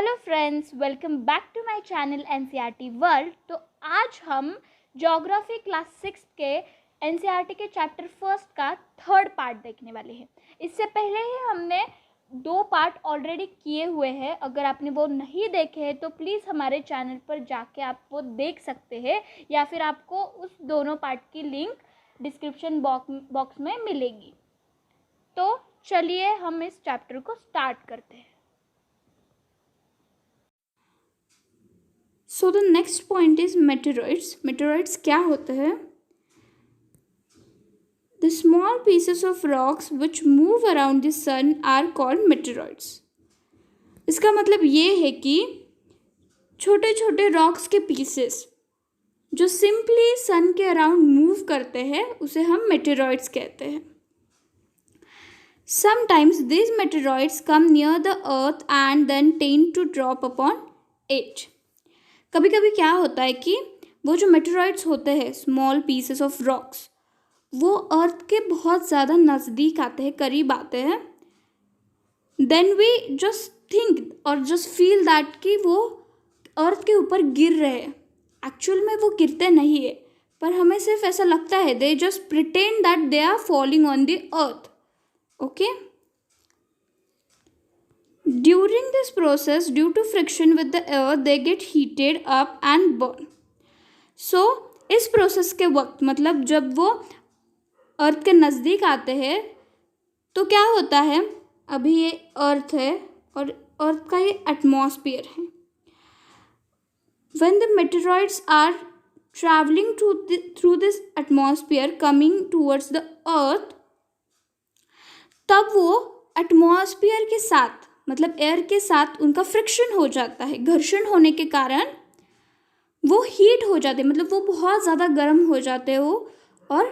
Hello friends, welcome back to my channel NCERT world. तो आज हम ज्योग्राफी क्लास 6 के एनसीईआरटी के चैप्टर फर्स्ट का थर्ड पार्ट देखने वाले हैं। इससे पहले ही हमने 2 पार्ट ऑलरेडी किए हुए हैं। अगर आपने वो नहीं देखे हैं तो प्लीज़ हमारे चैनल पर जाके आप वो देख सकते हैं, या फिर आपको उस दोनों पार्ट की लिंक डिस्क्रिप्शन बॉक्स में मिलेगी। तो चलिए हम इस चैप्टर को स्टार्ट करते हैं। So the next point is meteoroids. Meteoroids क्या होते हैं? The small pieces of rocks which move around the sun are called meteoroids. इसका मतलब ये है कि छोटे छोटे रॉक्स के पीसेस जो सिंपली सन के अराउंड मूव करते हैं उसे हम meteoroids कहते हैं. Sometimes these meteoroids come near the earth and then tend to drop upon it. कभी कभी क्या होता है कि वो जो मेटेरॉइड्स होते हैं, स्मॉल पीसेस ऑफ रॉक्स, वो अर्थ के बहुत ज़्यादा नज़दीक आते हैं, करीब आते हैं. देन वी जस्ट थिंक और जस्ट फील दैट कि वो अर्थ के ऊपर गिर रहे हैं. एक्चुअल में वो गिरते नहीं है, पर हमें सिर्फ ऐसा लगता है. They just pretend that they are falling on the earth. Okay. During this process, due to friction with the air, they get heated up and burn. So, इस प्रोसेस के वक्त, मतलब जब वो अर्थ के नज़दीक आते हैं तो क्या होता है, अभी ये अर्थ है और अर्थ का ये एटमॉस्फेयर है. When the meteoroids are traveling through this atmosphere coming towards the earth, तब वो एटमॉस्फेयर के साथ, मतलब एयर के साथ उनका फ्रिक्शन हो जाता है. घर्षण होने के कारण वो हीट हो जाते, मतलब वो बहुत ज़्यादा गर्म हो जाते हो और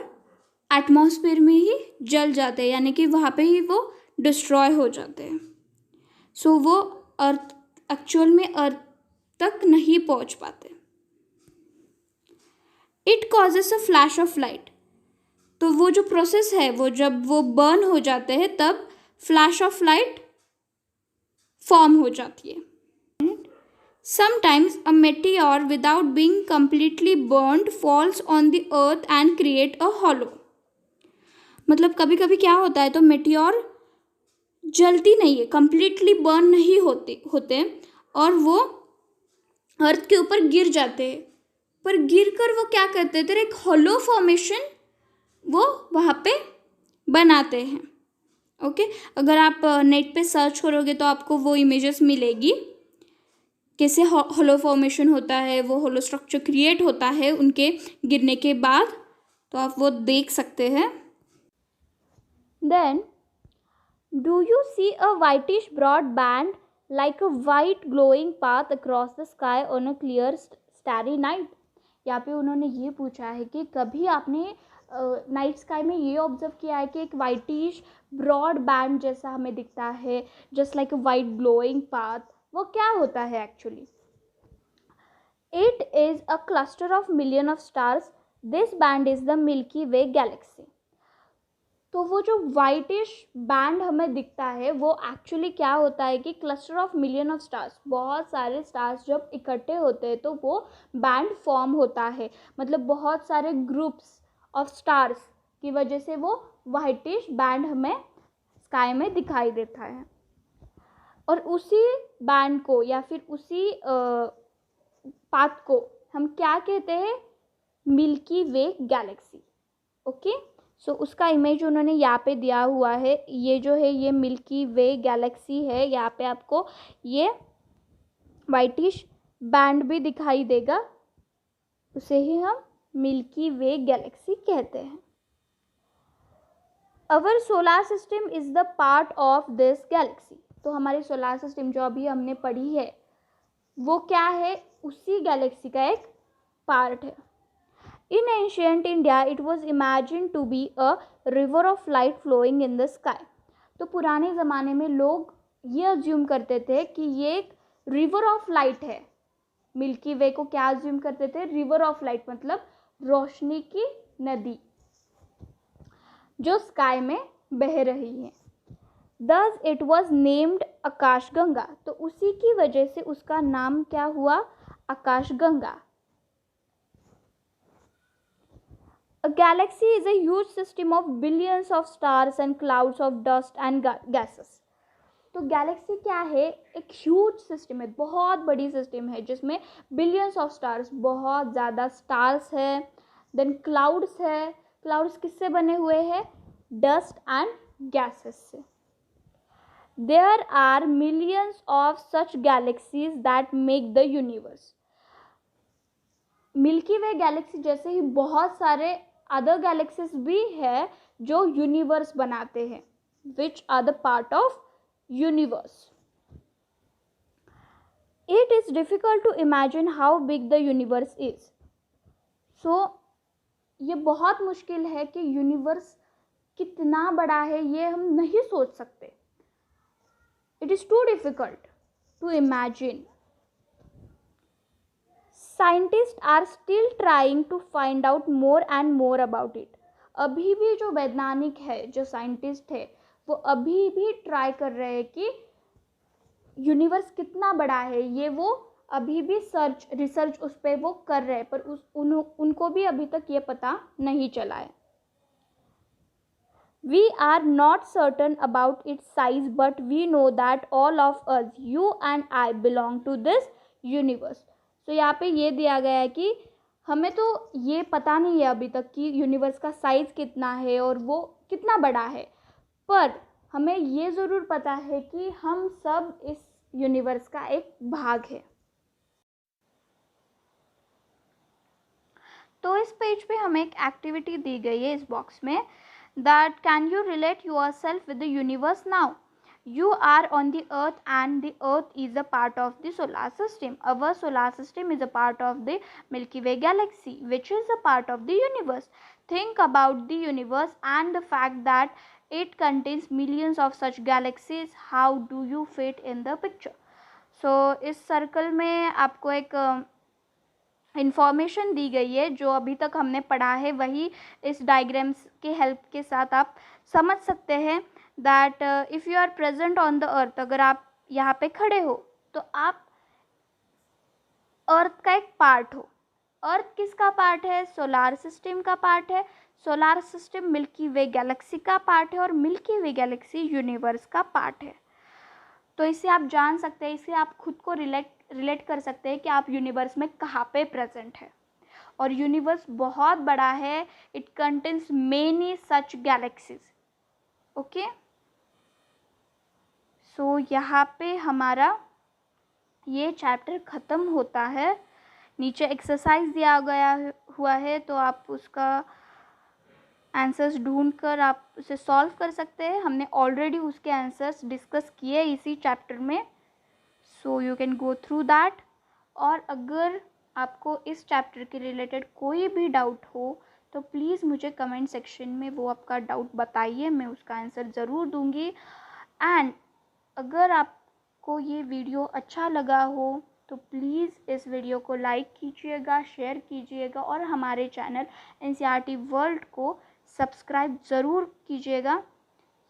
एटमॉस्फेयर में ही जल जाते हैं, यानी कि वहाँ पे ही वो डिस्ट्रॉय हो जाते हैं. सो वो अर्थ एक्चुअल में अर्थ तक नहीं पहुँच पाते. It causes a flash of light. तो वो जो प्रोसेस है, वो जब वो बर्न हो जाते हैं तब फ्लैश ऑफ लाइट फॉर्म हो जाती है. Sometimes a meteor without being completely burned falls on the earth and create a hollow. मतलब कभी कभी क्या होता है, तो मेटियोर जलती नहीं है, completely burn नहीं होते और वो अर्थ के ऊपर गिर जाते हैं. पर गिर कर वो क्या करते हैं, तो एक हॉलो फॉर्मेशन वो वहाँ पे बनाते हैं. ओके. अगर आप नेट पे सर्च करोगे तो आपको वो इमेजेस मिलेगी, कैसे होलो फॉर्मेशन होता है, वो होलो स्ट्रक्चर क्रिएट होता है उनके गिरने के बाद. तो आप वो देख सकते हैं. Then do you see a whitish broad band like a white glowing path across the sky on a clear starry night. यहाँ पे उन्होंने ये पूछा है कि कभी आपने नाइट स्काई में ये ऑब्जर्व किया है कि एक वाइटिश ब्रॉड बैंड जैसा हमें दिखता है, just like a white glowing path. वो क्या होता है actually? It is a cluster of million of stars. This band is the milky way Galaxy. तो वो जो वाइटिश बैंड हमें दिखता है वो एक्चुअली क्या होता है कि cluster of million of stars, बहुत सारे स्टार्स जब इकट्ठे होते हैं तो वो बैंड फॉर्म होता है. मतलब बहुत सारे ग्रुप्स ऑफ स्टार्स की वजह से वो वाइटिश बैंड हमें स्काई में दिखाई देता है. और उसी बैंड को या फिर उसी पाथ को हम क्या कहते हैं? Milky way Galaxy. ओके. सो उसका इमेज उन्होंने यहाँ पे दिया हुआ है. ये जो है ये मिल्की वे गैलेक्सी है. यहाँ पे आपको ये वाइटिश बैंड भी दिखाई देगा, उसे ही हम मिल्की वे गैलेक्सी कहते हैं. Our solar system is the part of this galaxy. तो हमारी सोलार सिस्टम जो अभी हमने पढ़ी है वो क्या है? उसी गैलेक्सी का एक पार्ट है. In ancient India, it was imagined to be a river of light flowing in the sky. तो पुराने ज़माने में लोग ये अज्यूम करते थे कि ये एक रिवर ऑफ लाइट है. मिल्की वे को क्या अज्यूम करते थे? रिवर ऑफ लाइट, मतलब रोशनी की नदी जो स्काई में बह रही है. Thus it was named आकाशगंगा। तो उसी की वजह से उसका नाम क्या हुआ, आकाशगंगा। A galaxy is a huge system of billions of stars and clouds of dust and gases। तो गैलेक्सी क्या है, एक ह्यूज सिस्टम है, बहुत बड़ी सिस्टम है जिसमें बिलियंस ऑफ स्टार्स, बहुत ज़्यादा स्टार्स है, देन क्लाउड्स है। क्लाउड्स किससे बने हुए हैं, डस्ट एंड गैसेस से। There are millions of such galaxies that make the universe. Milky way galaxy जैसे ही बहुत सारे अदर गैलेक्सीज भी है जो यूनिवर्स बनाते हैं, which are the part of universe। It is difficult to imagine how big the universe is। So ये बहुत मुश्किल है कि यूनिवर्स कितना बड़ा है, ये हम नहीं सोच सकते। It is too difficult to imagine। Scientists are still trying to find out more and more about it। अभी भी जो वैज्ञानिक है, जो साइंटिस्ट है, वो अभी भी ट्राई कर रहे हैं कि यूनिवर्स कितना बड़ा है, ये वो अभी भी रिसर्च उस पर वो कर रहे हैं, पर उनको भी अभी तक ये पता नहीं चला है। We are not certain about its size, but we know that all of us, you and I, belong to this universe। तो यहाँ पे ये दिया गया है कि हमें तो ये पता नहीं है अभी तक कि यूनिवर्स का साइज कितना है और वो कितना बड़ा है, पर हमें ये ज़रूर पता है कि हम सब इस यूनिवर्स का एक भाग है। तो इस पेज पे हमें एक एक्टिविटी दी गई है इस बॉक्स में, that can you relate yourself with the universe now. You are on the earth and the earth is a part of the solar system। Our solar system is a part of the Milky Way galaxy, which is a part of the universe। Think about the universe and the fact that it contains millions of such galaxies। How do you fit in the picture? So इस circle में आपको एक information दी गई है, जो अभी तक हमने पढ़ा है वही इस डायग्राम्स के हेल्प के साथ आप समझ सकते हैं। That if you are present on the earth, अगर आप यहाँ पे खड़े हो तो आप अर्थ का एक पार्ट हो। अर्थ किसका पार्ट है, सोलार सिस्टम का पार्ट है। Solar system milky way Galaxy का पार्ट है और मिल्की वे गैलेक्सी यूनिवर्स का पार्ट है। तो इससे आप जान सकते हैं, इससे आप खुद को रिलेट कर सकते हैं कि आप यूनिवर्स में कहाँ पे प्रेजेंट है। और यूनिवर्स बहुत बड़ा है, it contains many such galaxies. Okay, so यहाँ पे हमारा ये चैप्टर ख़त्म होता है। नीचे एक्सरसाइज दिया गया हुआ है, तो आप उसका आंसर्स ढूंढकर आप उसे सॉल्व कर सकते हैं। हमने ऑलरेडी उसके आंसर्स डिस्कस किए इसी चैप्टर में, so you can go through that. और अगर आपको इस चैप्टर के रिलेटेड कोई भी डाउट हो तो प्लीज़ मुझे कमेंट सेक्शन में वो आपका डाउट बताइए, मैं उसका आंसर ज़रूर दूंगी। एंड अगर आपको ये वीडियो अच्छा लगा हो तो प्लीज़ इस वीडियो को लाइक कीजिएगा, शेयर कीजिएगा और हमारे चैनल NCERT वर्ल्ड को सब्सक्राइब ज़रूर कीजिएगा।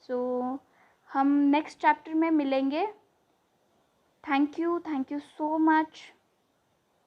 सो हम नेक्स्ट चैप्टर में मिलेंगे। Thank you so much.